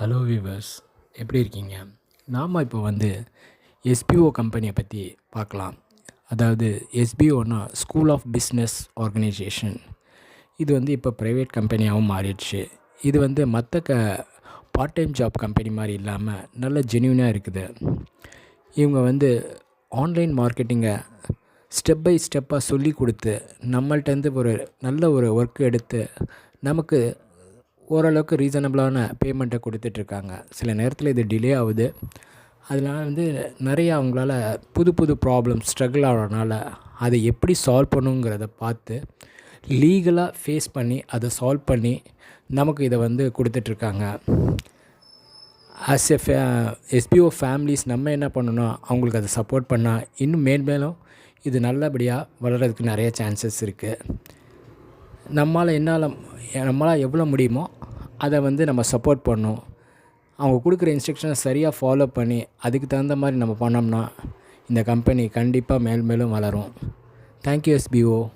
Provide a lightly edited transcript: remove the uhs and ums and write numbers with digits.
Hello viewers, எப்படி இருக்கீங்க? நாம் இப்போ எஸ்பிஓ கம்பெனியை பற்றி பார்க்கலாம். அதாவது எஸ்பிஓனா ஸ்கூல் ஆஃப் பிஸ்னஸ் ஆர்கனைசேஷன். இது இப்போ ப்ரைவேட் கம்பெனியாகவும் மாறிடுச்சு. இது மற்ற பார்ட் டைம் ஜாப் கம்பெனி மாதிரி இல்லாமல் நல்ல ஜென்யூனாக இருக்குது. இவங்க ஆன்லைன் மார்க்கெட்டிங்கை ஸ்டெப் பை ஸ்டெப்பாக சொல்லி கொடுத்து நம்மள்ட்டேருந்து ஒரு நல்ல ஒர்க் எடுத்து நமக்கு ஓரளவுக்கு ரீசனபிளான பேமெண்ட்டை கொடுத்துட்ருக்காங்க. சில நேரத்தில் இது டிலே ஆகுது. அதனால் நிறையா அவங்களால புது புது ப்ராப்ளம் ஸ்ட்ரகிள் ஆகிறனால அதை எப்படி சால்வ் பண்ணுங்கிறத பார்த்து லீகலாக ஃபேஸ் பண்ணி அதை சால்வ் பண்ணி நமக்கு இதை கொடுத்துட்ருக்காங்க. ஆஸ் எஸ்பிஓ ஃபேமிலிஸ் நம்ம என்ன பண்ணணும், அவங்களுக்கு அதை சப்போர்ட் பண்ணால் இன்னும் மேலும் இது நல்லபடியாக வளர்கிறதுக்கு நிறைய சான்சஸ் இருக்குது. நம்மளால் எவ்வளோ முடியுமோ அதை நம்ம சப்போர்ட் பண்ணணும். அவங்க கொடுக்குற இன்ஸ்ட்ரக்ஷனை சரியாக ஃபாலோ பண்ணி அதுக்கு தகுந்த மாதிரி நம்ம பண்ணோம்னா இந்த கம்பெனி கண்டிப்பாக மேலும் வளரும். Thank you SPO.